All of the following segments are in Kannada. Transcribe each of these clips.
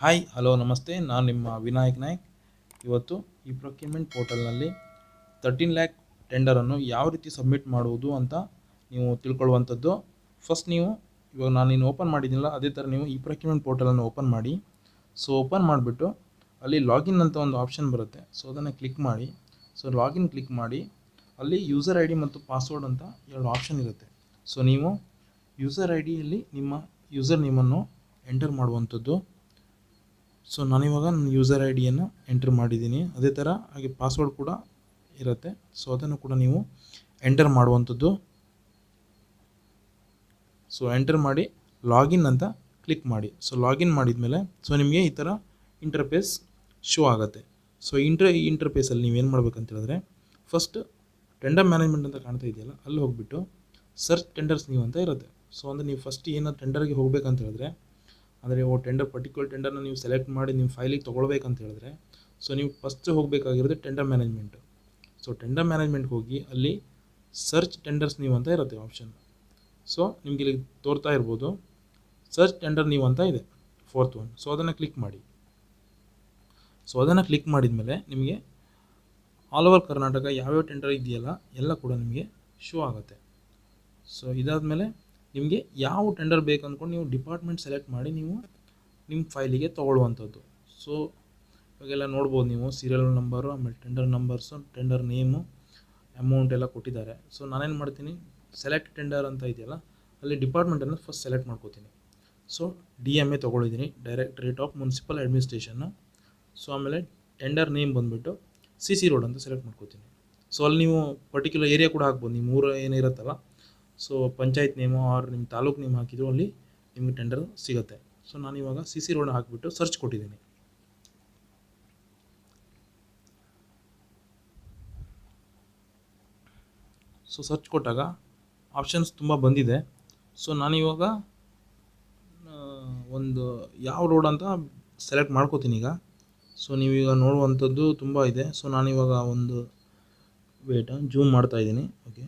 ಹಾಯ್ ಹಲೋ ನಮಸ್ತೆ, ನಾನು ನಿಮ್ಮ ವಿನಾಯಕ್ ನಾಯ್ಕ್. ಇವತ್ತು ಈ ಪ್ರೊಕ್ಯೂರ್ಮೆಂಟ್ ಪೋರ್ಟಲ್ನಲ್ಲಿ 13 ಲ್ಯಾಕ್ ಟೆಂಡರನ್ನು ಯಾವ ರೀತಿ ಸಬ್ಮಿಟ್ ಮಾಡುವುದು ಅಂತ ನೀವು ತಿಳ್ಕೊಳ್ಳುವಂಥದ್ದು. ಫಸ್ಟ್ ನೀವು ಇವಾಗ ನಾನು ಓಪನ್ ಮಾಡಿದ್ದೀನಲ್ಲ, ಅದೇ ಥರ ನೀವು ಈ ಪ್ರೊಕ್ಯೂರ್ಮೆಂಟ್ ಪೋರ್ಟಲನ್ನು ಓಪನ್ ಮಾಡಿ. ಸೊ ಓಪನ್ ಮಾಡಿಬಿಟ್ಟು ಅಲ್ಲಿ ಲಾಗಿನ್ ಅಂತ ಒಂದು ಆಪ್ಷನ್ ಬರುತ್ತೆ. ಸೊ ಅದನ್ನು ಕ್ಲಿಕ್ ಮಾಡಿ. ಸೊ ಲಾಗಿನ್ ಕ್ಲಿಕ್ ಮಾಡಿ. ಅಲ್ಲಿ ಯೂಸರ್ ಐ ಡಿ ಮತ್ತು ಪಾಸ್ವರ್ಡ್ ಅಂತ 2 ಆಪ್ಷನ್ ಇರುತ್ತೆ. ಸೊ ನೀವು ಯೂಸರ್ ಐ ಡಿಯಲ್ಲಿ ನಿಮ್ಮ ಯೂಸರ್ ನೇಮನ್ನು ಎಂಟರ್ ಮಾಡುವಂಥದ್ದು. ಸೊ ನಾನಿವಾಗ ನನ್ನ ಯೂಸರ್ ಐ ಡಿಯನ್ನು ಎಂಟರ್ ಮಾಡಿದ್ದೀನಿ. ಅದೇ ಥರ ಹಾಗೆ ಪಾಸ್ವರ್ಡ್ ಕೂಡ ಇರುತ್ತೆ. ಸೊ ಅದನ್ನು ಕೂಡ ನೀವು ಎಂಟರ್ ಮಾಡುವಂಥದ್ದು. ಸೊ ಎಂಟರ್ ಮಾಡಿ ಲಾಗಿನ್ ಅಂತ ಕ್ಲಿಕ್ ಮಾಡಿ. ಸೊ ಲಾಗಿನ್ ಮಾಡಿದ ಮೇಲೆ ಸೊ ನಿಮಗೆ ಈ ಥರ ಇಂಟರ್ಫೇಸ್ ಶೋ ಆಗುತ್ತೆ. ಸೊ ಇಂಟರ್ಫೇಸಲ್ಲಿ ನೀವೇನು ಮಾಡಬೇಕಂತ ಹೇಳಿದ್ರೆ, ಫಸ್ಟ್ ಟೆಂಡರ್ ಮ್ಯಾನೇಜ್ಮೆಂಟ್ ಅಂತ ಕಾಣ್ತಾ ಇದೆಯಲ್ಲ, ಅಲ್ಲಿ ಹೋಗಿಬಿಟ್ಟು ಸರ್ಚ್ ಟೆಂಡರ್ಸ್ ನೀವು ಅಂತ ಇರುತ್ತೆ. ಸೊ ಅಂದರೆ ನೀವು ಫಸ್ಟ್ ಏನಾದ್ರು ಟೆಂಡರ್ಗೆ ಹೋಗ್ಬೇಕಂತ ಹೇಳಿದ್ರೆ, ಅಂದರೆ ಪರ್ಟಿಕ್ಯುಲರ್ ಟೆಂಡರ್ನ ನೀವು ಸೆಲೆಕ್ಟ್ ಮಾಡಿ ನಿಮ್ಮ ಫೈಲಿಗೆ ತೊಗೊಳ್ಬೇಕಂತ ಹೇಳಿದ್ರೆ, ಸೊ ನೀವು ಫಸ್ಟ್ ಹೋಗಬೇಕಾಗಿರೋದು ಟೆಂಡರ್ ಮ್ಯಾನೇಜ್ಮೆಂಟ್. ಸೊ ಟೆಂಡರ್ ಮ್ಯಾನೇಜ್ಮೆಂಟ್ಗೆ ಹೋಗಿ ಅಲ್ಲಿ ಸರ್ಚ್ ಟೆಂಡರ್ಸ್ ನೀವು ಅಂತ ಇರುತ್ತೆ ಆಪ್ಷನ್. ಸೊ ನಿಮಗೆ ಇಲ್ಲಿ ತೋರ್ತಾ ಇರ್ಬೋದು, ಸರ್ಚ್ ಟೆಂಡರ್ ನೀವು ಅಂತ ಇದೆ, 4th ಒನ್. ಸೊ ಅದನ್ನು ಕ್ಲಿಕ್ ಮಾಡಿ. ಸೊ ಅದನ್ನು ಕ್ಲಿಕ್ ಮಾಡಿದ ಮೇಲೆ ನಿಮಗೆ ಆಲ್ ಓವರ್ ಕರ್ನಾಟಕ ಯಾವ್ಯಾವ ಟೆಂಡರ್ ಇದೆಯಲ್ಲ ಎಲ್ಲ ಕೂಡ ನಿಮಗೆ ಶೋ ಆಗುತ್ತೆ. ಸೊ ಇದಾದಮೇಲೆ ನಿಮಗೆ ಯಾವ ಟೆಂಡರ್ ಬೇಕು ಅಂದ್ಕೊಂಡು ನೀವು ಡಿಪಾರ್ಟ್ಮೆಂಟ್ ಸೆಲೆಕ್ಟ್ ಮಾಡಿ ನೀವು ನಿಮ್ಮ ಫೈಲಿಗೆ ತೊಗೊಳ್ಳುವಂಥದ್ದು. ಸೊ ಇವಾಗೆಲ್ಲ ನೋಡ್ಬೋದು ನೀವು ಸೀರಿಯಲ್ ನಂಬರು, ಆಮೇಲೆ tender numbers, tender name, amount ಎಲ್ಲ ಕೊಟ್ಟಿದ್ದಾರೆ. ಸೊ ನಾನೇನು ಮಾಡ್ತೀನಿ, ಸೆಲೆಕ್ಟ್ ಟೆಂಡರ್ ಅಂತ ಇದೆಯಲ್ಲ ಅಲ್ಲಿ ಡಿಪಾರ್ಟ್ಮೆಂಟನ್ನು ಫಸ್ಟ್ ಸೆಲೆಕ್ಟ್ ಮಾಡ್ಕೋತೀನಿ. ಸೊ DMA ತೊಗೊಳಿದ್ದೀನಿ, ಡೈರೆಕ್ಟರೇಟ್ ಆಫ್ ಮುನ್ಸಿಪಲ್ ಅಡ್ಮಿನಿಸ್ಟ್ರೇಷನ್ನು. ಸೊ ಆಮೇಲೆ ಟೆಂಡರ್ ನೇಮ್ ಬಂದುಬಿಟ್ಟು CC ರೋಡ್ ಅಂತ ಸೆಲೆಕ್ಟ್ ಮಾಡ್ಕೋತೀನಿ. ಸೊ ಅಲ್ಲಿ ನೀವು ಪರ್ಟಿಕ್ಯುಲರ್ ಏರಿಯಾ ಕೂಡ ಹಾಕ್ಬೋದು, ನಿಮ್ಮ ಊರು ಏನಿರುತ್ತಲ್ಲ. ಸೊ ಪಂಚಾಯತ್ ನೇಮು ಆರ್ ನಿಮ್ಮ ತಾಲೂಕು ನೇಮ್ ಹಾಕಿದ್ರು ಅಲ್ಲಿ ನಿಮಗೆ ಟೆಂಡರ್ ಸಿಗುತ್ತೆ. ಸೊ ನಾನಿವಾಗ CC ರೋಡ್ ಹಾಕಿಬಿಟ್ಟು ಸರ್ಚ್ ಕೊಟ್ಟಿದ್ದೀನಿ. ಸೊ ಸರ್ಚ್ ಕೊಟ್ಟಾಗ ಆಪ್ಷನ್ಸ್ ತುಂಬ ಬಂದಿದೆ. ಸೊ ನಾನಿವಾಗ ಒಂದು ಯಾವ ರೋಡ್ ಅಂತ ಸೆಲೆಕ್ಟ್ ಮಾಡ್ಕೋತೀನಿ ಈಗ. ಸೊ ನೀವೀಗ ನೋಡುವಂಥದ್ದು ತುಂಬ ಇದೆ. ಸೊ ನಾನಿವಾಗ ಒಂದು ಜೂಮ್ ಮಾಡ್ತಾ ಇದ್ದೀನಿ. ಓಕೆ,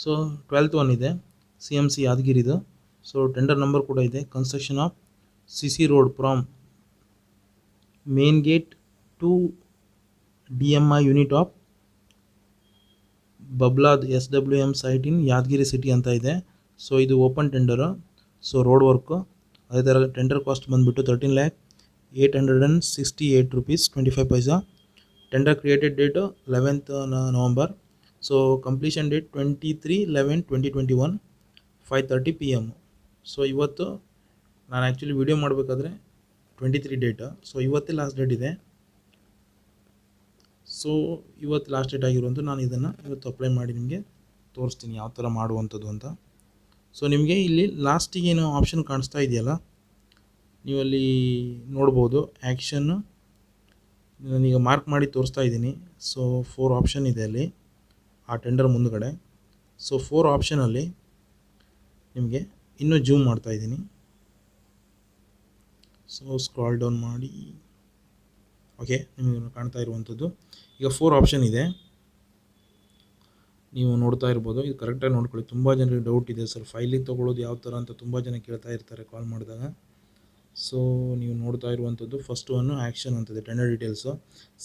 ಸೊ 12th ಒನ್ ಇದೆ, CMC ಯಾದಗಿರಿದು. ಸೊ ಟೆಂಡರ್ ನಂಬರ್ ಕೂಡ ಇದೆ, construction of CC road from main gate to DMI unit of Bablad SWM site in Yadgir city ಅಂತ ಇದೆ. ಸೊ ಇದು open tender. So road work. ಅದೇ ಥರ ಟೆಂಡರ್ ಕಾಸ್ಟ್ ಬಂದುಬಿಟ್ಟು 13,868 rupees 25 paisa. Tender created date 11th November. So completion date 23/11/2021 5:30 PM. So ಇವತ್ತು ನಾನು ಆ್ಯಕ್ಚುಲಿ ವಿಡಿಯೋ ಮಾಡಬೇಕಾದ್ರೆ 23 ಡೇಟು. ಸೊ ಇವತ್ತೇ ಲಾಸ್ಟ್ ಡೇಟ್ ಇದೆ. ಸೊ ಇವತ್ತು ಲಾಸ್ಟ್ ಡೇಟ್ ಆಗಿರುವಂಥ ನಾನು ಇದನ್ನು ಇವತ್ತು ಅಪ್ಲೈ ಮಾಡಿ ನಿಮಗೆ ತೋರಿಸ್ತೀನಿ ಯಾವ ಥರ ಮಾಡುವಂಥದ್ದು ಅಂತ. ಸೊ ನಿಮಗೆ ಇಲ್ಲಿ ಲಾಸ್ಟಿಗೆ ಏನೋ ಆಪ್ಷನ್ ಕಾಣಿಸ್ತಾ ಇದೆಯಲ್ಲ, ನೀವಲ್ಲಿ ನೋಡ್ಬೋದು ಆ್ಯಕ್ಷನ್ನು. ನಾನೀಗ ಮಾರ್ಕ್ ಮಾಡಿ ತೋರಿಸ್ತಾ ಇದ್ದೀನಿ. ಸೊ 4 ಆಪ್ಷನ್ ಇದೆ ಅಲ್ಲಿ ಆ ಟೆಂಡರ್ ಮುಂದುಗಡೆ. ಸೊ 4 ಆಪ್ಷನಲ್ಲಿ ನಿಮಗೆ ಇನ್ನೂ ಜೂಮ್ ಮಾಡ್ತಾ ಇದ್ದೀನಿ. ಸೊ ಸ್ಕ್ರಾಲ್ ಡೌನ್ ಮಾಡಿ. ಓಕೆ, ನಿಮಗೆ ಕಾಣ್ತಾ ಇರುವಂಥದ್ದು ಈಗ 4 ಆಪ್ಷನ್ ಇದೆ, ನೀವು ನೋಡ್ತಾ ಇರ್ಬೋದು. ಇದು ಕರೆಕ್ಟಾಗಿ ನೋಡ್ಕೊಳ್ಳಿ. ತುಂಬ ಜನರಿಗೆ ಡೌಟ್ ಇದೆ, ಸರ್ ಫೈಲಿಗೆ ತೊಗೊಳ್ಳೋದು ಯಾವ ಥರ ಅಂತ ತುಂಬ ಜನ ಕೇಳ್ತಾ ಇರ್ತಾರೆ ಕಾಲ್ ಮಾಡಿದಾಗ. ಸೊ ನೀವು ನೋಡ್ತಾ ಇರುವಂಥದ್ದು ಫಸ್ಟ್ ಒನ್ನು ಆ್ಯಕ್ಷನ್ ಅಂತಿದೆ, ಟೆಂಡರ್ ಡೀಟೇಲ್ಸು.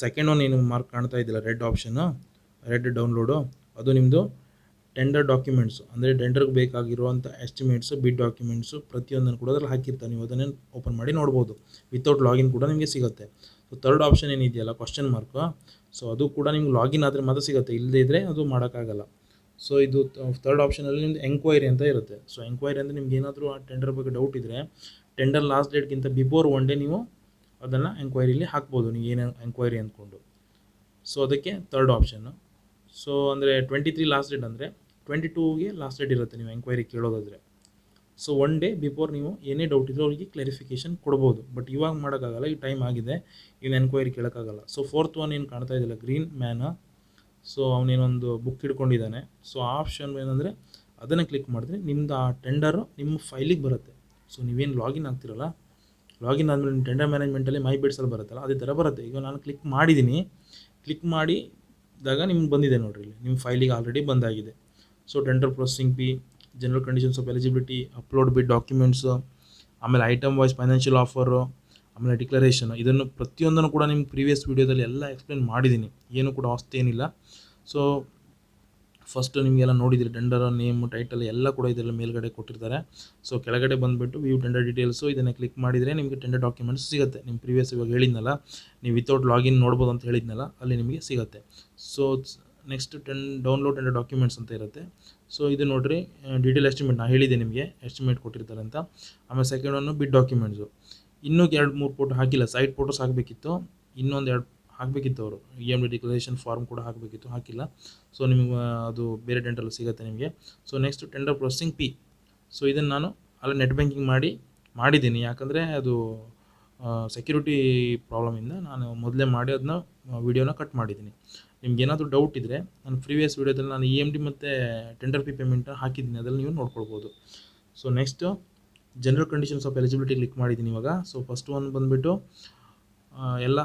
ಸೆಕೆಂಡ್ ಒನ್ ಏನು ಮಾರ್ಕ್ ಕಾಣ್ತಾ ಇದ್ದಿಲ್ಲ, ರೆಡ್ ಆಪ್ಷನ್ನು, ರೆಡ್ ಡೌನ್ಲೋಡು, ಅದು ನಿಮ್ಮದು ಟೆಂಡರ್ ಡಾಕ್ಯುಮೆಂಟ್ಸು. ಅಂದರೆ ಟೆಂಡರ್ಗೆ ಬೇಕಾಗಿರುವಂಥ ಎಸ್ಟಿಮೇಟ್ಸು, ಬಿಡ್ ಡಾಕ್ಯುಮೆಂಟ್ಸು ಪ್ರತಿಯೊಂದನ್ನು ಕೂಡ ಅದ್ರಲ್ಲಿ ಹಾಕಿರ್ತಾರೆ. ನೀವು ಅದನ್ನೇ ಓಪನ್ ಮಾಡಿ ನೋಡ್ಬೋದು. ವಿತೌಟ್ ಲಾಗಿನ್ ಕೂಡ ನಿಮಗೆ ಸಿಗುತ್ತೆ. ಸೊ ಥರ್ಡ್ ಆಪ್ಷನ್ ಏನಿದೆಯಲ್ಲ ಕ್ವಶನ್ ಮಾರ್ಕು, ಸೊ ಅದು ಕೂಡ ನಿಮ್ಗೆ ಲಾಗಿನ್ ಆದರೆ ಮಾತ್ರ ಸಿಗುತ್ತೆ, ಇಲ್ಲದೇ ಇದ್ದರೆ ಅದು ಮಾಡೋಕ್ಕಾಗಲ್ಲ. ಸೊ ಇದು ಥರ್ಡ್ ಆಪ್ಷನಲ್ಲಿ ನಿಮ್ಮದು ಎಂಕ್ವೈರಿ ಅಂತ ಇರುತ್ತೆ. ಸೊ ಎಂಕ್ವೈರಿ ಅಂದರೆ ನಿಮ್ಗೆ ಏನಾದರೂ ಆ ಟೆಂಡರ್ ಬಗ್ಗೆ ಡೌಟ್ ಇದ್ದರೆ ಟೆಂಡರ್ ಲಾಸ್ಟ್ ಡೇಟ್ಗಿಂತ ಬಿಫೋರ್ 1 day ನೀವು ಅದನ್ನು ಎಂಕ್ವೈರಿಲಿ ಹಾಕ್ಬೋದು, ನೀವು ಏನೇನು ಎಂಕ್ವೈರಿ ಅಂದ್ಕೊಂಡು. ಸೊ ಅದಕ್ಕೆ ಥರ್ಡ್ ಆಪ್ಷನ್ನು. ಸೊ ಅಂದರೆ 23 ಲಾಸ್ಟ್ ಡೇಟ್ ಅಂದರೆ 22ಗೆ ಲಾಸ್ಟ್ ಡೇಟ್ ಇರುತ್ತೆ ನೀವು ಎಂಕ್ವೈರಿ ಕೇಳೋದಾದರೆ. ಸೊ 1 day ಬಿಫೋರ್ ನೀವು ಏನೇ ಡೌಟ್ ಇದ್ದರೂ ಅವರಿಗೆ ಕ್ಲಾರಿಫಿಕೇಷನ್ ಕೊಡ್ಬೋದು. ಬಟ್ ಇವಾಗ ಮಾಡೋಕ್ಕಾಗಲ್ಲ, ಈ ಟೈಮ್ ಆಗಿದೆ, ಇನ್ನು ಎಂಕ್ವೈರಿ ಕೇಳೋಕ್ಕಾಗಲ್ಲ. ಸೊ 4th ಒನ್ ಏನು ಕಾಣ್ತಾ ಇದೆಯಲ್ಲ ಗ್ರೀನ್ ಮ್ಯಾನ್, ಸೊ ಅವನೇನೊಂದು ಬುಕ್ ಹಿಡ್ಕೊಂಡಿದ್ದಾನೆ. ಸೊ ಆ ಆಪ್ಷನ್ ಏನಂದರೆ ಅದನ್ನು ಕ್ಲಿಕ್ ಮಾಡಿದ್ರೆ ನಿಮ್ಮದು ಆ ಟೆಂಡರು ನಿಮ್ಮ ಫೈಲಿಗೆ ಬರುತ್ತೆ. ಸೊ ನೀವೇನು ಲಾಗಿನ್ ಆಗ್ತಿರಲ್ಲ, ಲಾಗಿನ್ ಆದಮೇಲೆ ನಿಮ್ಮ ಟೆಂಡರ್ ಮ್ಯಾನೇಜ್ಮೆಂಟಲ್ಲಿ ಮೈ ಬಿಡ್ಸಲ್ಲಿ ಬರುತ್ತಲ್ಲ, ಅದೇ ಥರ ಬರುತ್ತೆ. ಈಗ ನಾನು ಕ್ಲಿಕ್ ಮಾಡಿದ್ದೀನಿ. ಕ್ಲಿಕ್ ಮಾಡಿದಾಗ ನಿಮ್ಗೆ ಬಂದಿದೆ ನೋಡಿರಿ, ಇಲ್ಲಿ ನಿಮ್ಮ ಫೈಲಿಗೆ ಆಲ್ರೆಡಿ ಬಂದಾಗಿದೆ. So tender processing fee, general conditions of eligibility, upload bid documents, ಆಮೇಲೆ ಐಟಮ್ ವೈಸ್ ಫೈನಾನ್ಷಿಯಲ್ ಆಫರು, ಆಮೇಲೆ ಡಿಕ್ಲರೇಷನ್. ಇದನ್ನು ಪ್ರತಿಯೊಂದನ್ನು ಕೂಡ ನಿಮ್ಗೆ ಪ್ರೀವಿಯಸ್ ವೀಡಿಯೋದಲ್ಲಿ ಎಲ್ಲ ಎಕ್ಸ್ಪ್ಲೇನ್ ಮಾಡಿದ್ದೀನಿ, ಏನು ಕೂಡ ಹೊಸ್ತು ಏನಿಲ್ಲ. ಸೊ ಫಸ್ಟ್ ನಿಮಗೆಲ್ಲ ನೋಡಿದಿರಿ, ಟೆಂಡರ್ ನೇಮ್, ಟೈಟಲ್ ಎಲ್ಲ ಕೂಡ ಇದೆಲ್ಲ ಮೇಲ್ಗಡೆ ಕೊಟ್ಟಿರ್ತಾರೆ. ಸೊ ಕೆಳಗಡೆ ಬಂದುಬಿಟ್ಟು ವ್ಯೂ ಟೆಂಡರ್ ಡೀಟೇಲ್ಸು, ಇದನ್ನು ಕ್ಲಿಕ್ ಮಾಡಿದರೆ ನಿಮಗೆ ಟೆಂಡರ್ ಡಾಕ್ಯುಮೆಂಟ್ಸ್ ಸಿಗುತ್ತೆ. ನಿಮ್ಮ ಪ್ರೀವಿಯಸ್ ಇವಾಗ ಹೇಳಿದ್ನಲ್ಲ, ನೀವು ವಿತೌಟ್ ಲಾಗಿನ್ ನೋಡ್ಬೋದು ಅಂತ ಹೇಳಿದ್ನಲ್ಲ, ಅಲ್ಲಿ ನಿಮಗೆ ಸಿಗುತ್ತೆ. So next download tender documents ಅಂತ ಇರುತ್ತೆ. ಸೊ ಇದು ನೋಡಿರಿ, ಡೀಟೇಲ್ ಎಸ್ಟಿಮೇಟ್ ನಾನು ಹೇಳಿದೆ ನಿಮಗೆ, ಎಸ್ಟಿಮೇಟ್ ಕೊಟ್ಟಿರ್ತಾರೆ ಅಂತ. ಆಮೇಲೆ ಸೆಕೆಂಡ್ ಒನ್ನು ಬಿಡ್ ಡಾಕ್ಯುಮೆಂಟ್ಸು. ಇನ್ನೂ 2-3 ಫೋಟೋ ಹಾಕಿಲ್ಲ, ಸೈಟ್ ಫೋಟೋಸ್ ಹಾಕಬೇಕಿತ್ತು, ಇನ್ನೊಂದು 2 ಹಾಕಬೇಕಿತ್ತು ಅವರು. EMD ಡಿಕ್ಲರೇಷನ್ ಫಾರ್ಮ್ ಕೂಡ ಹಾಕಬೇಕಿತ್ತು, ಹಾಕಿಲ್ಲ. ಸೊ ನಿಮಗೆ ಅದು ಬೇರೆ ಟೆಂಡರಲ್ಲಿ ಸಿಗುತ್ತೆ ನಿಮಗೆ. So next tender processing fee. So ಇದನ್ನು ನಾನು ಅಲ್ಲಿ ನೆಟ್ ಬ್ಯಾಂಕಿಂಗ್ ಮಾಡಿದ್ದೀನಿ, ಯಾಕಂದರೆ ಅದು ಸೆಕ್ಯೂರಿಟಿ ಪ್ರಾಬ್ಲಮಿಂದ ನಾನು ಮೊದಲೇ ಮಾಡಿ ಅದನ್ನ ವೀಡಿಯೋನ ಕಟ್ ಮಾಡಿದ್ದೀನಿ. ನಿಮ್ಗೆ ಏನಾದರೂ ಡೌಟ್ ಇದ್ದರೆ ನಾನು ಪ್ರೀವಿಯಸ್ ವೀಡಿಯೋದಲ್ಲಿ ನಾನು EMD ಮತ್ತು ಟೆಂಡರ್ ಫೀ ಪೇಮೆಂಟ್ನ ಹಾಕಿದ್ದೀನಿ, ಅದರಲ್ಲಿ ನೀವು ನೋಡ್ಕೊಳ್ಬೋದು. So next general conditions of eligibility click ಮಾಡಿದ್ದೀನಿ ಇವಾಗ. ಸೊ ಫಸ್ಟ್ ಒನ್ ಬಂದುಬಿಟ್ಟು ಎಲ್ಲ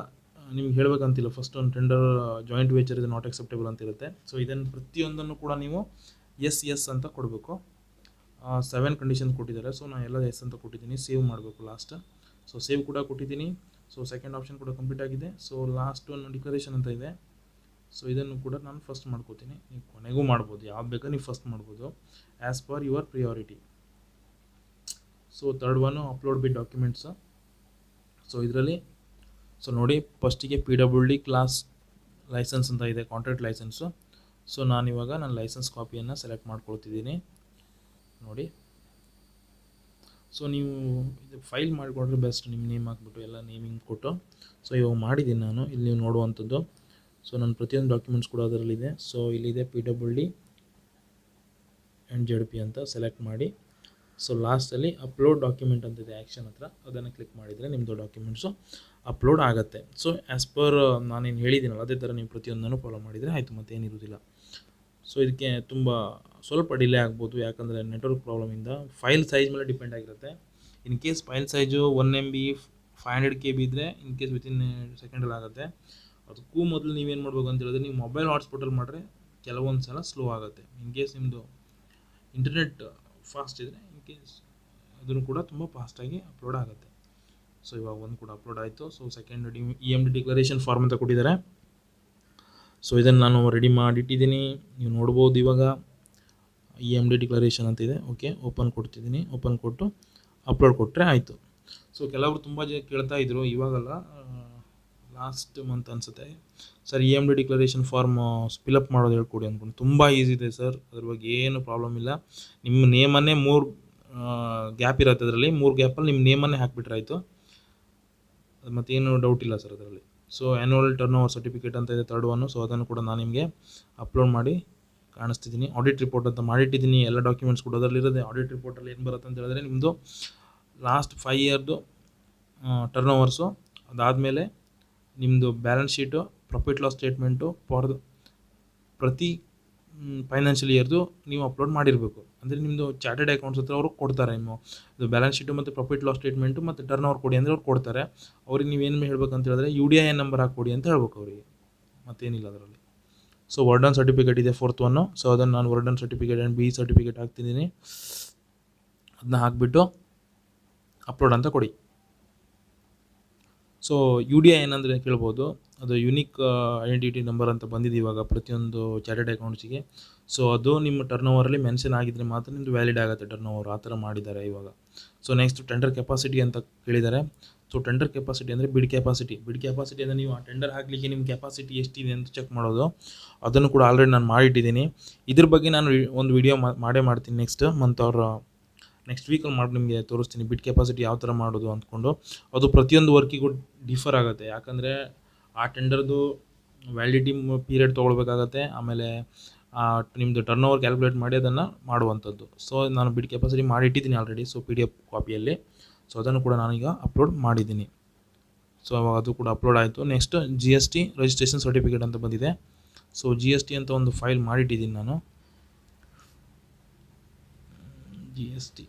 ನಿಮ್ಗೆ ಹೇಳಬೇಕಂತಿಲ್ಲ. ಫಸ್ಟ್ ಒಂದು ಟೆಂಡರ್ ಜಾಯಿಂಟ್ ವೆಂಚರ್ ಇದು ನಾಟ್ ಅಕ್ಸೆಪ್ಟೇಬಲ್ ಅಂತ ಇರುತ್ತೆ. ಸೊ ಇದನ್ನು ಪ್ರತಿಯೊಂದನ್ನು ಕೂಡ ನೀವು ಎಸ್ ಅಂತ ಕೊಡಬೇಕು. 7 ಕಂಡೀಷನ್ ಕೊಟ್ಟಿದ್ದಾರೆ. ಸೊ ನಾನು ಎಲ್ಲ ಎಸ್ ಅಂತ ಕೊಟ್ಟಿದ್ದೀನಿ. ಸೇವ್ ಮಾಡಬೇಕು ಲಾಸ್ಟ್. ಸೊ ಸೇವ್ ಕೂಡ ಕೊಟ್ಟಿದ್ದೀನಿ. ಸೊ ಸೆಕೆಂಡ್ ಆಪ್ಷನ್ ಕೂಡ ಕಂಪ್ಲೀಟ್ ಆಗಿದೆ. ಸೊ ಲಾಸ್ಟ್ ಒಂದು ಡಿಕ್ಲರೇಷನ್ ಅಂತ ಇದೆ. ಸೊ ಇದನ್ನು ಕೂಡ ನಾನು ಫಸ್ಟ್ ಮಾಡ್ಕೋತೀನಿ. ನೀವು ಕೊನೆಗೂ ಮಾಡ್ಬೋದು, ಯಾವ್ದು ಬೇಕಾದ್ರೆ ನೀವು ಫಸ್ಟ್ ಮಾಡ್ಬೋದು, as per your priority. So third one upload bid documents. So ಇದರಲ್ಲಿ ಸೊ ನೋಡಿ, ಫಸ್ಟಿಗೆ PWD ಕ್ಲಾಸ್ ಲೈಸೆನ್ಸ್ ಅಂತ ಇದೆ, ಕಾಂಟ್ರಾಕ್ಟ್ ಲೈಸೆನ್ಸು. ಸೊ ನಾನಿವಾಗ ನನ್ನ ಲೈಸೆನ್ಸ್ ಕಾಪಿಯನ್ನು ಸೆಲೆಕ್ಟ್ ಮಾಡ್ಕೊಳ್ತಿದ್ದೀನಿ ನೋಡಿ. ಸೊ ನೀವು ಇದು ಫೈಲ್ ಮಾಡಿಕೊಂಡ್ರೆ ಬೆಸ್ಟ್, ನಿಮ್ಮ ನೇಮ್ ಹಾಕ್ಬಿಟ್ಟು ಎಲ್ಲ ನೇಮಿಂಗ್ ಕೊಟ್ಟು. ಸೊ ಇವಾಗ ಮಾಡಿದ್ದೀನಿ ನಾನು, ಇಲ್ಲಿ ನೀವು ನೋಡುವಂಥದ್ದು. ಸೊ ನನ್ನ ಪ್ರತಿಯೊಂದು ಡಾಕ್ಯುಮೆಂಟ್ಸ್ ಕೂಡ ಅದರಲ್ಲಿದೆ. ಸೊ ಇಲ್ಲಿದೆ PWD ಆ್ಯಂಡ್ ZP ಅಂತ ಸೆಲೆಕ್ಟ್ ಮಾಡಿ. ಸೊ ಲಾಸ್ಟಲ್ಲಿ ಅಪ್ಲೋಡ್ ಡಾಕ್ಯುಮೆಂಟ್ ಅಂತಿದೆ ಆ್ಯಕ್ಷನ್ ಹತ್ರ, ಅದನ್ನು ಕ್ಲಿಕ್ ಮಾಡಿದರೆ ನಿಮ್ಮದು ಡಾಕ್ಯುಮೆಂಟ್ಸು ಅಪ್ಲೋಡ್ ಆಗುತ್ತೆ. ಸೊ ಆ್ಯಸ್ ಪರ್ ನಾನೇನು ಹೇಳಿದ್ದೀನಲ್ಲ ಅದೇ ಥರ ನೀವು ಪ್ರತಿಯೊಂದನ್ನು ಫಾಲೋ ಮಾಡಿದರೆ ಆಯಿತು, ಮತ್ತೇನಿರೋದಿಲ್ಲ. ಸೊ ಇದಕ್ಕೆ ತುಂಬ ಸ್ವಲ್ಪ ಡಿಲೇ ಆಗ್ಬೋದು, ಯಾಕಂದರೆ ನೆಟ್ವರ್ಕ್ ಪ್ರಾಬ್ಲಮಿಂದ. ಫೈಲ್ ಸೈಜ್ ಮೇಲೆ ಡಿಪೆಂಡ್ ಆಗಿರುತ್ತೆ. In case file size 1 MB 500 KB ಇದ್ದರೆ ಇನ್ ಕೇಸ್ ವಿತಿನ್ ಸೆಕೆಂಡಲ್ಲಿ ಆಗುತ್ತೆ. ಅದಕ್ಕೂ ಮೊದಲು ನೀವೇನು ಮಾಡ್ಬೇಕು ಅಂತ ಹೇಳಿದ್ರೆ, ನೀವು ಮೊಬೈಲ್ ಹಾಟ್ಸ್ಪಾಟಲ್ಲಿ ಮಾಡಿದ್ರೆ ಕೆಲವೊಂದು ಸಲ ಸ್ಲೋ ಆಗುತ್ತೆ. ಇನ್ ಕೇಸ್ ನಿಮ್ಮದು ಇಂಟರ್ನೆಟ್ ಫಾಸ್ಟ್ ಇದ್ದರೆ ಇನ್ ಕೇಸ್ ಅದನ್ನು ಕೂಡ ತುಂಬ ಫಾಸ್ಟಾಗಿ ಅಪ್ಲೋಡ್ ಆಗುತ್ತೆ. ಸೊ ಇವಾಗ ಒಂದು ಕೂಡ ಅಪ್ಲೋಡ್ ಆಯಿತು. So second EMD declaration form ಅಂತ ಕೊಟ್ಟಿದ್ದಾರೆ. ಸೊ ಇದನ್ನು ನಾನು ರೆಡಿ ಮಾಡಿಟ್ಟಿದ್ದೀನಿ, ನೀವು ನೋಡ್ಬೋದು. ಇವಾಗ EMD ಡಿಕ್ಲರೇಷನ್ ಅಂತಿದೆ. ಓಕೆ, ಓಪನ್ ಕೊಡ್ತಿದ್ದೀನಿ. ಓಪನ್ ಕೊಟ್ಟು ಅಪ್ಲೋಡ್ ಕೊಟ್ಟರೆ ಆಯಿತು. ಸೊ ಕೆಲವರು ತುಂಬ ಜನ ಕೇಳ್ತಾ ಇದ್ರು, ಇವಾಗಲ್ಲ ಲಾಸ್ಟ್ ಮಂತ್ ಅನಿಸುತ್ತೆ, sir EMD declaration form fill up ಮಾಡೋದು ಹೇಳ್ಕೊಡಿ ಅಂದ್ಕೊಂಡು. ತುಂಬ ಈಸಿ ಇದೆ ಸರ್, ಅದ್ರ ಬಗ್ಗೆ ಏನು ಪ್ರಾಬ್ಲಮ್ ಇಲ್ಲ. ನಿಮ್ಮ ನೇಮನ್ನೇ 3 ಗ್ಯಾಪ್ ಇರುತ್ತೆ ಅದರಲ್ಲಿ, 3 ಗ್ಯಾಪಲ್ಲಿ ನಿಮ್ಮ ನೇಮನ್ನೇ ಹಾಕಿಬಿಟ್ರೆ ಆಯಿತು, ಮತ್ತೇನು ಡೌಟ್ ಇಲ್ಲ ಸರ್ ಅದರಲ್ಲಿ. So annual turn over certificate ಅಂತ ಇದೆ ಥರ್ಡ್ ಒನ್ನು. ಸೊ ಅದನ್ನು ಕೂಡ ನಾನು ನಿಮಗೆ ಅಪ್ಲೋಡ್ ಮಾಡಿ ಕಾಣಿಸ್ತಿದ್ದೀನಿ. ಆಡಿಟ್ ರಿಪೋರ್ಟ್ ಅಂತ ಮಾಡಿಟ್ಟಿದ್ದೀನಿ, ಎಲ್ಲ ಡಾಕ್ಯುಮೆಂಟ್ಸ್ ಕೂಡ ಅದರಲ್ಲಿರೋದೆ. ಆಡಿಟ್ ರಿಪೋರ್ಟಲ್ಲಿ ಏನು ಬರುತ್ತೆ ಅಂತ ಹೇಳಿದ್ರೆ, ನಿಮ್ಮದು ಲಾಸ್ಟ್ 5 ಇಯರ್ದು ಟರ್ನ್ ಓವರ್ಸು, ಅದಾದಮೇಲೆ ನಿಮ್ಮದು balance sheet, profit loss statement for ಪ್ರತಿ ಫೈನಾನ್ಷಿಯಲ್ ಇಯರ್ದು ನೀವು ಅಪ್ಲೋಡ್ ಮಾಡಿರಬೇಕು. ಅಂದರೆ ನಿಮ್ಮದು ಚಾರ್ಟೆಡ್ ಅಕೌಂಟ್ಸ್ ಹತ್ರ ಅವರು ಕೊಡ್ತಾರೆ. ನೀವು ಇದು ಬ್ಯಾಲೆನ್ಸ್ ಶೀಟು ಮತ್ತು ಪ್ರಾಫಿಟ್ ಲಾಸ್ ಸ್ಟೇಟ್ಮೆಂಟು ಮತ್ತು ಟರ್ನ್ ಓವರ್ ಕೊಡಿ ಅಂದರೆ ಅವ್ರು ಕೊಡ್ತಾರೆ. ಅವ್ರಿಗೆ ನೀವೇನು ಹೇಳ್ಬೇಕಂತ ಹೇಳಿದ್ರೆ UDIN ನಂಬರ್ ಹಾಕ್ಕೊಡಿ ಅಂತ ಹೇಳ್ಬೇಕು ಅವರಿಗೆ, ಮತ್ತೇನಿಲ್ಲ ಅದರಲ್ಲಿ. ಸೊ ವರ್ಡನ್ ಸರ್ಟಿಫಿಕೇಟ್ ಇದೆ 4th ಒನ್ನು. ಸೊ ಅದನ್ನು ನಾನು ವರ್ಡನ್ ಸರ್ಟಿಫಿಕೇಟ್ ಆ್ಯಂಡ್ B ಸರ್ಟಿಫಿಕೇಟ್ ಹಾಕ್ತಿದ್ದೀನಿ. ಅದನ್ನ ಹಾಕಿಬಿಟ್ಟು ಅಪ್ಲೋಡ್ ಅಂತ ಕೊಡಿ. ಸೊ UDIN ಅಂದರೆ ಕೇಳ್ಬೋದು, ಅದು ಯುನಿಕ್ ಐಡೆಂಟಿಟಿ ನಂಬರ್ ಅಂತ ಬಂದಿದೆ ಇವಾಗ ಪ್ರತಿಯೊಂದು ಚಾರ್ಟೆಡ್ ಅಕೌಂಟ್ಸಿಗೆ. ಸೊ ಅದು ನಿಮ್ಮ ಟರ್ನ್ ಓವರಲ್ಲಿ ಮೆನ್ಷನ್ ಆಗಿದ್ದರೆ ಮಾತ್ರ ನಿಮ್ಮದು ವ್ಯಾಲಿಡ್ ಆಗುತ್ತೆ ಟರ್ನ್ ಓವರ್, ಆ ಥರ ಮಾಡಿದ್ದಾರೆ ಇವಾಗ. ಸೊ ನೆಕ್ಸ್ಟ್ ಟೆಂಡರ್ ಕೆಪಾಸಿಟಿ ಅಂತ ಕೇಳಿದ್ದಾರೆ. ಸೊ ಟೆಂಡರ್ ಕೆಪಾಸಿಟಿ ಅಂದರೆ ಬಿಡ್ ಕೆಪಾಸಿಟಿ ಅಂದರೆ ನೀವು ಆ ಟೆಂಡರ್ ಹಾಕಲಿಕ್ಕೆ ನಿಮ್ಮ ಕೆಪಾಸಿಟಿ ಎಷ್ಟಿದೆ ಅಂತ ಚೆಕ್ ಮಾಡೋದು. ಅದನ್ನು ಕೂಡ ಆಲ್ರೆಡಿ ನಾನು ಮಾಡಿಟ್ಟಿದ್ದೀನಿ. ಇದ್ರ ಬಗ್ಗೆ ನಾನು ಒಂದು ವಿಡಿಯೋ ಮಾಡ್ತೀನಿ ನೆಕ್ಸ್ಟ್ ವೀಕಲ್ಲಿ ಮಾಡಿ ನಿಮಗೆ ತೋರಿಸ್ತೀನಿ, ಬಿಡ್ ಕೆಪಾಸಿಟಿ ಯಾವ ಥರ ಮಾಡೋದು ಅಂದ್ಕೊಂಡು. ಅದು ಪ್ರತಿಯೊಂದು ವರ್ಕಿಗೂ ಡಿಫರ್ ಆಗುತ್ತೆ, ಯಾಕಂದರೆ ಆ ಟೆಂಡರ್ದು ವ್ಯಾಲಿಡಿಟಿ ಪೀರಿಯಡ್ ತೊಗೊಳ್ಬೇಕಾಗತ್ತೆ. ಆಮೇಲೆ ನಿಮ್ಮದು ಟರ್ನ್ ಓವರ್ ಕ್ಯಾಲ್ಕುಲೇಟ್ ಮಾಡಿ ಅದನ್ನು ಮಾಡುವಂಥದ್ದು. ಸೊ ನಾನು ಬಿಡ್ ಕೆಪಾಸಿಟಿ ಮಾಡಿಟ್ಟಿದ್ದೀನಿ ಆಲ್ರೆಡಿ, ಸೊ PDF ಕಾಪಿಯಲ್ಲಿ. ಸೊ ಅದನ್ನು ಕೂಡ ನಾನೀಗ ಅಪ್ಲೋಡ್ ಮಾಡಿದ್ದೀನಿ. ಸೊ ಅದು ಕೂಡ ಅಪ್ಲೋಡ್ ಆಯಿತು. ನೆಕ್ಸ್ಟ್ GST ರಿಜಿಸ್ಟ್ರೇಷನ್ ಸರ್ಟಿಫಿಕೇಟ್ ಅಂತ ಬಂದಿದೆ. ಸೊ GST ಅಂತ ಒಂದು ಫೈಲ್ ಮಾಡಿಟ್ಟಿದ್ದೀನಿ ನಾನು. GST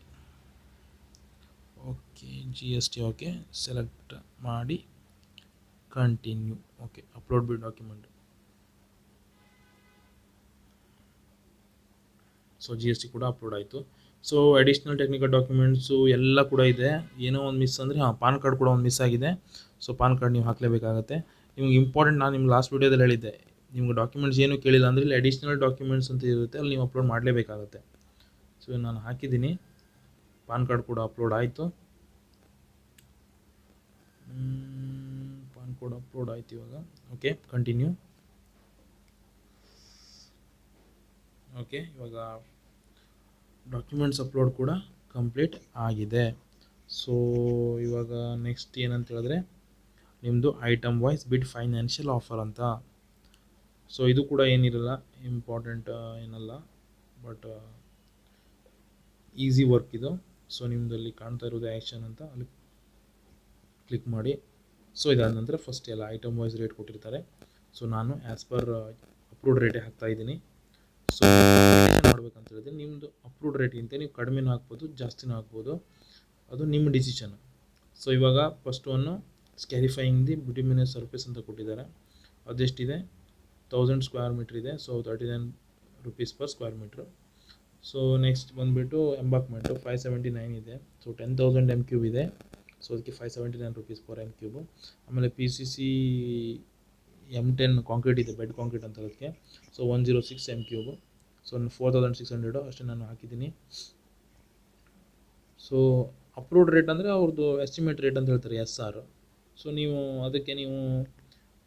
ಓಕೆ, ಸೆಲೆಕ್ಟ್ ಮಾಡಿ ಕಂಟಿನ್ಯೂ. ಓಕೆ, ಅಪ್ಲೋಡ್ ಬಿಡ್ ಡಾಕ್ಯುಮೆಂಟ್. ಸೊ GST ಕೂಡ ಅಪ್ಲೋಡ್ ಆಯಿತು. ಸೊ ಅಡಿಷ್ನಲ್ ಟೆಕ್ನಿಕಲ್ ಡಾಕ್ಯುಮೆಂಟ್ಸು ಎಲ್ಲ ಕೂಡ ಇದೆ. ಏನೋ ಒಂದು ಮಿಸ್ ಅಂದರೆ ಪಾನ್ ಕಾರ್ಡ್ ಕೂಡ ಒಂದು ಮಿಸ್ ಆಗಿದೆ. ಸೊ ಪಾನ್ ಕಾರ್ಡ್ ನೀವು ಹಾಕಲೇಬೇಕಾಗತ್ತೆ. ನಿಮ್ಗೆ ಇಂಪಾರ್ಟೆಂಟ್, ನಾನು ನಿಮ್ಗೆ ಲಾಸ್ಟ್ ವೀಡಿಯೋದಲ್ಲಿ ಹೇಳಿದ್ದೆ, ನಿಮ್ಗೆ ಡಾಕ್ಯುಮೆಂಟ್ಸ್ ಏನು ಕೇಳಿಲ್ಲ ಅಂದರೆ ಇಲ್ಲಿ ಅಡಿಷ್ನಲ್ ಡಾಕ್ಯುಮೆಂಟ್ಸ್ ಅಂತ ಇರುತ್ತೆ, ಅಲ್ಲಿ ನೀವು ಅಪ್ಲೋಡ್ ಮಾಡಲೇಬೇಕಾಗತ್ತೆ. ಸೊ ನಾನು ಹಾಕಿದ್ದೀನಿ, ಪಾನ್ ಕಾರ್ಡ್ ಕೂಡ ಅಪ್ಲೋಡ್ ಆಯಿತು. ಪಾನ್ ಕಾರ್ಡ್ ಅಪ್ಲೋಡ್ ಆಯಿತು ಇವಾಗ. Okay, continue. ಓಕೆ, ಇವಾಗ ಡಾಕ್ಯುಮೆಂಟ್ಸ್ ಅಪ್ಲೋಡ್ ಕೂಡ ಕಂಪ್ಲೀಟ್ ಆಗಿದೆ. ಸೊ ಇವಾಗ ನೆಕ್ಸ್ಟ್ ಏನಂತ ಹೇಳಿದ್ರೆ ನಿಮ್ಮದು ಐಟಮ್ ವೈಸ್ ಬಿಡ್ ಫೈನಾನ್ಷಿಯಲ್ ಆಫರ್ ಅಂತ. ಸೊ ಇದು ಕೂಡ ಏನಿರಲ್ಲ, ಇಂಪಾರ್ಟೆಂಟ್ ಏನಲ್ಲ, ಬಟ್ ಈಸಿ ವರ್ಕ್ ಇದು. ಸೊ ನಿಮ್ಮದಲ್ಲಿ ಕಾಣ್ತಾ ಇರೋದು ಆ್ಯಕ್ಷನ್ ಅಂತ, ಅಲ್ಲಿ ಕ್ಲಿಕ್ ಮಾಡಿ. ಸೊ ಇದಾದ ನಂತರ ಫಸ್ಟ್ ಎಲ್ಲ ಐಟಮ್ ವೈಸ್ ರೇಟ್ ಕೊಟ್ಟಿರ್ತಾರೆ. ಸೊ ನಾನು ಆ್ಯಸ್ ಪರ್ ಅಪ್ರೂವ್ಡ್ ರೇಟೇ ಹಾಕ್ತಾಯಿದ್ದೀನಿ. ಸೊ ಮಾಡ್ಬೇಕಂತ ಹೇಳಿದ್ರೆ ನಿಮ್ಮದು ಅಪ್ರೂವ್ಡ್ ರೇಟ್ಗಿಂತ ನೀವು ಕಡಿಮೆನೂ ಹಾಕ್ಬೋದು, ಜಾಸ್ತಿನೂ ಹಾಕ್ಬೋದು, ಅದು ನಿಮ್ಮ ಡಿಸಿಷನ್. ಸೊ ಇವಾಗ first one scarifying the bituminous surface ಅಂತ ಕೊಟ್ಟಿದ್ದಾರೆ. ಅದೆಷ್ಟಿದೆ, 1000 ಸ್ಕ್ವೇರ್ ಮೀಟ್ರ್ ಇದೆ. So 39 rupees per square metre. So next ಬಂದುಬಿಟ್ಟು ಎಂಬಾಕ್ಮೆಂಟು 579 ಇದೆ. ಸೊ 10,000 m³ ಇದೆ. ಸೊ ಅದಕ್ಕೆ 579 rupees per m³. ಆಮೇಲೆ PCC M10 ಕಾಂಕ್ರೀಟ್ ಇದೆ, ಬೆಡ್ ಕಾಂಕ್ರೀಟ್ ಅಂತ ಅದಕ್ಕೆ. So 106 m³. ಸೊ 4600 ಅಷ್ಟೇ ನಾನು ಹಾಕಿದ್ದೀನಿ. ಸೊ ಅಪ್ರೂವ್ಡ್ ರೇಟ್ ಅಂದರೆ ಅವ್ರದ್ದು ಎಸ್ಟಿಮೇಟ್ ರೇಟ್ ಅಂತ ಹೇಳ್ತಾರೆ, SR. ಸೊ ನೀವು ಅದಕ್ಕೆ ನೀವು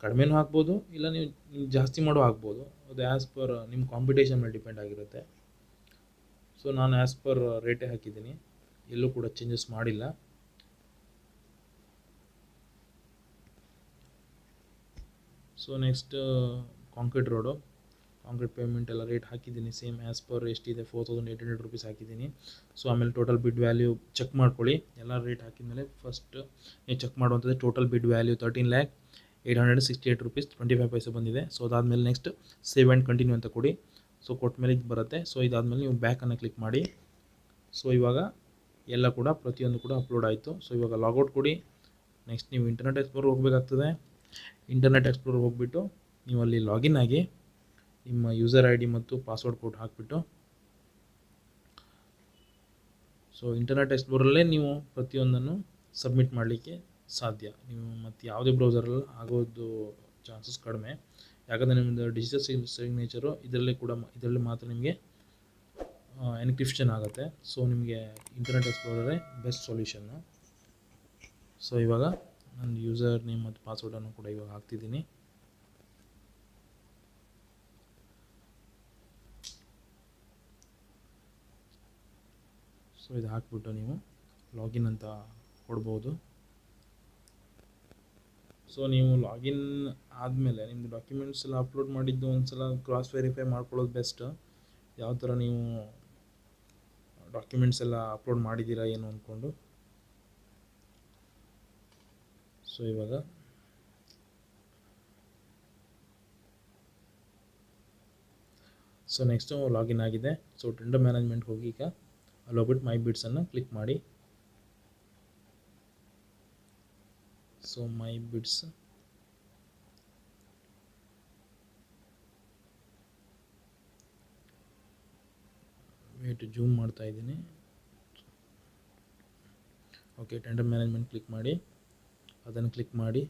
ಕಡಿಮೆನೂ ಹಾಕ್ಬೋದು, ಇಲ್ಲ ನೀವು ಜಾಸ್ತಿ ಮಾಡೋ ಹಾಕ್ಬೋದು. ಅದು ಆ್ಯಸ್ ಪರ್ ನಿಮ್ಮ ಕಾಂಪಿಟೇಷನ್ ಮೇಲೆ ಡಿಪೆಂಡ್ ಆಗಿರುತ್ತೆ. ಸೊ ನಾನು ಆ್ಯಸ್ ಪರ್ ರೇಟೇ ಹಾಕಿದ್ದೀನಿ, ಎಲ್ಲೂ ಕೂಡ ಚೇಂಜಸ್ ಮಾಡಿಲ್ಲ. So next concrete road, concrete payment ಎಲ್ಲ ರೇಟ್ ಹಾಕಿದ್ದೀನಿ ಸೇಮ್ ಆ್ಯಸ್ ಪರ್ ಎಷ್ಟಿದೆ 4800 rupees ಹಾಕಿದ್ದೀನಿ. ಸೊ ಆಮೇಲೆ ಟೋಟಲ್ ಬಿಡ್ ವ್ಯಾಲ್ಯೂ ಚೆಕ್ ಮಾಡ್ಕೊಳ್ಳಿ. ಎಲ್ಲ ರೇಟ್ ಹಾಕಿದ್ಮೇಲೆ ಫಸ್ಟ್ ನೀವು ಚೆಕ್ ಮಾಡುವಂಥದ್ದು ಟೋಟಲ್ ಬಿಡ್ ವ್ಯಾಲ್ಯೂ 13,868 rupees 25 paise ಬಂದಿದೆ. ಸೊ ಅದಾದಮೇಲೆ ನೆಕ್ಸ್ಟ್ ಸೇವ್ ಆ್ಯಂಡ್ ಕಂಟಿನ್ಯೂ ಅಂತ ಕೊಡಿ. ಸೊ ಕೊಟ್ಟಮೇಲೆ ಇದು ಬರುತ್ತೆ. ಸೊ ಇದಾದಮೇಲೆ ನೀವು ಬ್ಯಾಕನ್ನು ಕ್ಲಿಕ್ ಮಾಡಿ. ಸೊ ಇವಾಗ ಎಲ್ಲ ಕೂಡ ಪ್ರತಿಯೊಂದು ಕೂಡ ಅಪ್ಲೋಡ್ ಆಯಿತು. ಸೊ ಇವಾಗ ಲಾಗೌಟ್ ಕೊಡಿ. ನೆಕ್ಸ್ಟ್ ನೀವು ಇಂಟರ್ನೆಟ್ ಎಕ್ಸ್ಪ್ಲೋರ್ ಹೋಗಬೇಕಾಗ್ತದೆ. ಇಂಟರ್ನೆಟ್ ಎಕ್ಸ್ಪ್ಲೋರ್ ಹೋಗಿಬಿಟ್ಟು ನೀವು ಅಲ್ಲಿ ಲಾಗಿನ್ ಆಗಿ ನಿಮ್ಮ ಯೂಸರ್ ID ಮತ್ತು ಪಾಸ್ವರ್ಡ್ ಕೋಡ್ ಹಾಕಿಬಿಟ್ಟು, ಸೊ ಇಂಟರ್ನೆಟ್ ಎಕ್ಸ್ಪ್ಲೋರಲ್ಲೇ ನೀವು ಪ್ರತಿಯೊಂದನ್ನು ಸಬ್ಮಿಟ್ ಮಾಡಲಿಕ್ಕೆ ಸಾಧ್ಯ. ನೀವು ಮತ್ತು ಯಾವುದೇ ಬ್ರೌಸರಲ್ಲಿ ಆಗೋದು ಚಾನ್ಸಸ್ ಕಡಿಮೆ, ಯಾಕಂದರೆ ನಿಮ್ಮದು ಡಿಜಿಟಲ್ ಸಿಗ್ನೇಚರು ಇದರಲ್ಲಿ ಮಾತ್ರ ನಿಮಗೆ ಎನ್ಕ್ರಿಪ್ಷನ್ ಆಗುತ್ತೆ. ಸೊ ನಿಮಗೆ ಇಂಟರ್ನೆಟ್ ಎಕ್ಸ್ಪ್ಲೋರರೇ ಬೆಸ್ಟ್ ಸೊಲ್ಯೂಷನ್ನು. ಸೊ ಇವಾಗ ನನ್ನ ಯೂಸರ್ ನೇಮ್ ಮತ್ತು ಪಾಸ್ವರ್ಡನ್ನು ಕೂಡ ಇವಾಗ ಹಾಕ್ತಿದ್ದೀನಿ. ಸೊ ಇದು ಹಾಕ್ಬಿಟ್ಟು ನೀವು ಲಾಗಿನ್ ಅಂತ ಕೊಡ್ಬೋದು. ಸೊ ನೀವು ಲಾಗಿನ್ ಆದಮೇಲೆ ನಿಮ್ಮದು ಡಾಕ್ಯುಮೆಂಟ್ಸ್ ಎಲ್ಲ ಅಪ್ಲೋಡ್ ಮಾಡಿದ್ದು ಒಂದು ಸಲ ಕ್ರಾಸ್ ವೆರಿಫೈ ಮಾಡ್ಕೊಳ್ಳೋದು ಬೆಸ್ಟ್. ಯಾವ ಥರ ನೀವು ಡಾಕ್ಯುಮೆಂಟ್ಸ್ ಎಲ್ಲ ಅಪ್ಲೋಡ್ ಮಾಡಿದ್ದೀರಾ ಏನು ಅಂದ್ಕೊಂಡು. ಸೊ ಇವಾಗ ಸೊ ನೆಕ್ಸ್ಟು ಲಾಗಿನ್ ಆಗಿದೆ. ಸೊ ಟೆಂಡರ್ ಮ್ಯಾನೇಜ್ಮೆಂಟ್ ಹೋಗಿ ಈಗ ಅಲ್ಲಿ ಹೋಗ್ಬಿಟ್ಟು ಮೈ ಬಿಡ್ಸನ್ನು ಕ್ಲಿಕ್ ಮಾಡಿ. So my bids wait zoom ಮಾಡ್ತಾ ಇದ್ದೀನಿ. ಓಕೆ, ಟೆಂಡರ್ ಮ್ಯಾನೇಜ್ಮೆಂಟ್ ಕ್ಲಿಕ್ ಮಾಡಿ, ಅದನ್ನು ಕ್ಲಿಕ್ ಮಾಡಿ,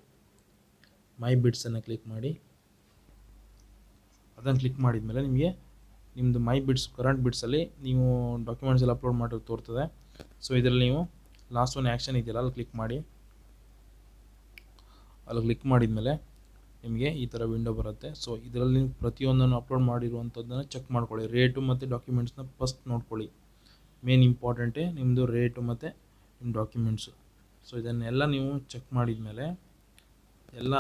ಮೈ ಬಿಡ್ಸನ್ನು ಕ್ಲಿಕ್ ಮಾಡಿ. ಅದನ್ನು ಕ್ಲಿಕ್ ಮಾಡಿದ್ಮೇಲೆ ನಿಮಗೆ ನಿಮ್ಮದು ಮೈ ಬಿಡ್ಸ್ ಕರೆಂಟ್ ಬಿಡ್ಸಲ್ಲಿ ನೀವು ಡಾಕ್ಯುಮೆಂಟ್ಸ್ ಎಲ್ಲ ಅಪ್ಲೋಡ್ ಮಾಡೋದು ತೋರ್ತದೆ. ಸೊ ಇದರಲ್ಲಿ ನೀವು ಲಾಸ್ಟ್ ಒನ್ ಆ್ಯಕ್ಷನ್ ಇದೆಯಲ್ಲ ಅಲ್ಲಿ ಕ್ಲಿಕ್ ಮಾಡಿ. ಅಲ್ಲಿ ಕ್ಲಿಕ್ ಮಾಡಿದ್ಮೇಲೆ ನಿಮಗೆ ಈ ಥರ ವಿಂಡೋ ಬರುತ್ತೆ. ಸೊ ಇದರಲ್ಲಿ ನೀವು ಪ್ರತಿಯೊಂದನ್ನು ಅಪ್ಲೋಡ್ ಮಾಡಿರುವಂಥದ್ದನ್ನು ಚೆಕ್ ಮಾಡ್ಕೊಳ್ಳಿ. ರೇಟು ಮತ್ತು ಡಾಕ್ಯುಮೆಂಟ್ಸ್ನ ಫಸ್ಟ್ ನೋಡ್ಕೊಳ್ಳಿ. ಮೇನ್ ಇಂಪಾರ್ಟೆಂಟೇ ನಿಮ್ಮದು ರೇಟು ಮತ್ತು ನಿಮ್ಮ ಡಾಕ್ಯುಮೆಂಟ್ಸು. ಸೊ ಇದನ್ನೆಲ್ಲ ನೀವು ಚೆಕ್ ಮಾಡಿದ್ಮೇಲೆ ಎಲ್ಲ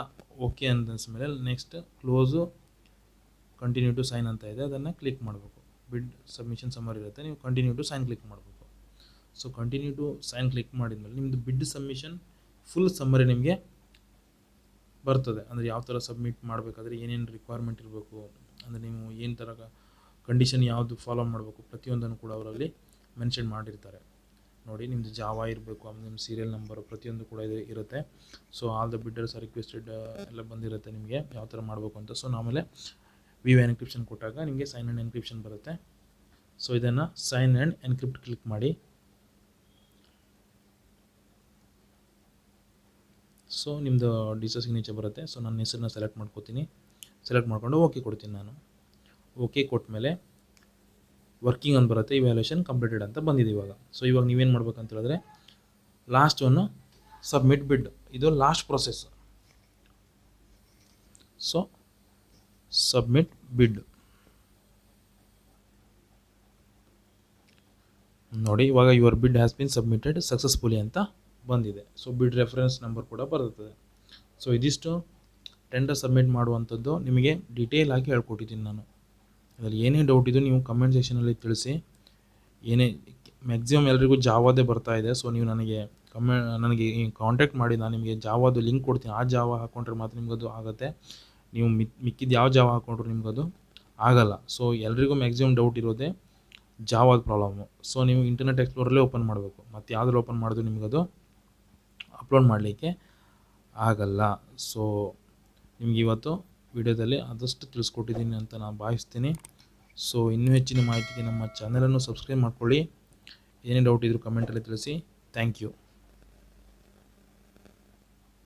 ಓಕೆ ಅಂತನ್ಸ್ಮೇಲೆ next close continue to sign ಅಂತ ಇದೆ, ಅದನ್ನು ಕ್ಲಿಕ್ ಮಾಡಬೇಕು. ಬಿಡ್ ಸಬ್ಮಿಷನ್ ಸಮ್ಮರ್ ಇರುತ್ತೆ, ನೀವು ಕಂಟಿನ್ಯೂ ಟು ಸೈನ್ ಕ್ಲಿಕ್ ಮಾಡಬೇಕು. So continue to sign click ಮಾಡಿದ್ಮೇಲೆ ನಿಮ್ಮದು ಬಿಡ್ ಸಬ್ಮಿಷನ್ ಫುಲ್ ಸಮ್ಮರಿ ನಿಮಗೆ ಬರ್ತದೆ. ಅಂದರೆ ಯಾವ ಥರ ಸಬ್ಮಿಟ್ ಮಾಡಬೇಕಾದ್ರೆ ಏನೇನು ರಿಕ್ವೈರ್ಮೆಂಟ್ ಇರಬೇಕು, ಅಂದರೆ ನೀವು ಏನು ಥರ ಕಂಡೀಷನ್ ಯಾವುದು ಫಾಲೋ ಮಾಡಬೇಕು ಪ್ರತಿಯೊಂದನ್ನು ಕೂಡ ಅವರಲ್ಲಿ ಮೆನ್ಷನ್ ಮಾಡಿರ್ತಾರೆ. ನೋಡಿ, ನಿಮ್ಮದು ಜಾವಾ ಇರಬೇಕು, ಆಮೇಲೆ ನಿಮ್ಮ ಸೀರಿಯಲ್ ನಂಬರು ಪ್ರತಿಯೊಂದು ಕೂಡ ಇರುತ್ತೆ. So all the bidders are requested ಎಲ್ಲ ಬಂದಿರುತ್ತೆ ನಿಮಗೆ ಯಾವ ಥರ ಮಾಡಬೇಕು ಅಂತ. ಸೊ ಆಮೇಲೆ ವಿ ಎನ್ಕ್ರಿಪ್ಷನ್ ಕೊಟ್ಟಾಗ ನಿಮಗೆ ಸೈನ್ ಆ್ಯಂಡ್ ಎನ್ಕ್ರಿಪ್ಷನ್ ಬರುತ್ತೆ. ಸೊ ಇದನ್ನು ಸೈನ್ ಆ್ಯಂಡ್ ಎನ್ಕ್ರಿಪ್ಟ್ ಕ್ಲಿಕ್ ಮಾಡಿ. ಸೊ ನಿಮ್ಮದು ಡಿಜಿಟಲ್ ಸಿಗ್ನೇಚರ್ ಬರುತ್ತೆ. ಸೊ ನನ್ನ ಹೆಸರನ್ನ ಸೆಲೆಕ್ಟ್ ಮಾಡ್ಕೋತೀನಿ. ಸೆಲೆಕ್ಟ್ ಮಾಡ್ಕೊಂಡು ಓಕೆ ಕೊಡ್ತೀನಿ ನಾನು. ಓಕೆ ಕೊಟ್ಟ ಮೇಲೆ ವರ್ಕಿಂಗ್ ಅಂತ ಬರುತ್ತೆ, ಇವ್ಯಾಲ್ಯೂಯೇಷನ್ ಕಂಪ್ಲೀಟೆಡ್ ಅಂತ ಬಂದಿದೆ ಇವಾಗ. ಸೊ ಇವಾಗ ನೀವೇನು ಮಾಡ್ಬೇಕಂತ ಹೇಳಿದ್ರೆ ಲಾಸ್ಟ್ ಒನ್ನು ಸಬ್ಮಿಟ್ ಬಿಡ್, ಇದು ಲಾಸ್ಟ್ ಪ್ರೊಸೆಸ್. ಸೊ ಸಬ್ಮಿಟ್ ಬಿಡ್ ನೋಡಿ, ಇವಾಗ ಯುವರ್ ಬಿಡ್ ಹ್ಯಾಸ್ ಬಿನ್ ಸಬ್ಮಿಟೆಡ್ ಸಕ್ಸಸ್ಫುಲಿ ಅಂತ ಬಂದಿದೆ. ಸೊ ಬಿಡ್ ರೆಫರೆನ್ಸ್ ನಂಬರ್ ಕೂಡ ಬರ್ತದೆ. ಸೊ ಇದಿಷ್ಟು ಟೆಂಡರ್ ಸಬ್ಮಿಟ್ ಮಾಡುವಂಥದ್ದು ನಿಮಗೆ ಡೀಟೇಲ್ ಆಗಿ ಹೇಳ್ಕೊಟ್ಟಿದ್ದೀನಿ ನಾನು. ಅದರಲ್ಲಿ ಏನೇ ಡೌಟ್ ಇದು ನೀವು ಕಮೆಂಟ್ ಸೆಕ್ಷನಲ್ಲಿ ತಿಳಿಸಿ. ಏನೇ ಮ್ಯಾಕ್ಸಿಮಮ್ ಎಲ್ರಿಗೂ ಜಾವಾದೇ ಬರ್ತಾ ಇದೆ. ಸೊ ನೀವು ನನಗೆ ಕಾಂಟ್ಯಾಕ್ಟ್ ಮಾಡಿ, ನಾನು ನಿಮಗೆ ಜಾವಾದು ಲಿಂಕ್ ಕೊಡ್ತೀನಿ. ಆ ಜಾವ ಹಾಕ್ಕೊಂಡ್ರೆ ಮಾತ್ರ ನಿಮಗದು ಆಗುತ್ತೆ. ನೀವು ಮಿಕ್ಕಿದ್ದು ಯಾವ ಜಾವ ಹಾಕ್ಕೊಂಡ್ರು ನಿಮಗದು ಆಗಲ್ಲ. ಸೊ ಎಲ್ರಿಗೂ ಮ್ಯಾಕ್ಸಿಮಮ್ ಡೌಟ್ ಇರೋದೇ ಜಾವಾದ ಪ್ರಾಬ್ಲಮ್ಮು. ಸೊ ನೀವು ಇಂಟರ್ನೆಟ್ ಎಕ್ಸ್ಪ್ಲೋರಲ್ಲೇ ಓಪನ್ ಮಾಡಬೇಕು. ಮತ್ತು ಯಾವುದ್ರಲ್ಲಿ ಓಪನ್ ಮಾಡಿದ್ರು ನಿಮಗದು ಅಪ್ಲೋಡ್ ಮಾಡಲಿಕ್ಕೆ ಆಗಲ್ಲ. ಸೊ ನಿಮ್ಗೆ ಇವತ್ತು ವಿಡಿಯೋದಲ್ಲಿ ಆದಷ್ಟು ತಿಳಿಸ್ಕೊಟ್ಟಿದ್ದೀನಿ ಅಂತ ನಾನು ಭಾವಿಸ್ತೀನಿ. ಸೊ ಇನ್ನೂ ಹೆಚ್ಚಿನ ಮಾಹಿತಿಗೆ ನಮ್ಮ ಚಾನಲನ್ನು ಸಬ್ಸ್ಕ್ರೈಬ್ ಮಾಡ್ಕೊಳ್ಳಿ. ಏನೇ ಡೌಟ್ ಇದ್ದರೂ ಕಮೆಂಟಲ್ಲಿ ತಿಳಿಸಿ. Thank you.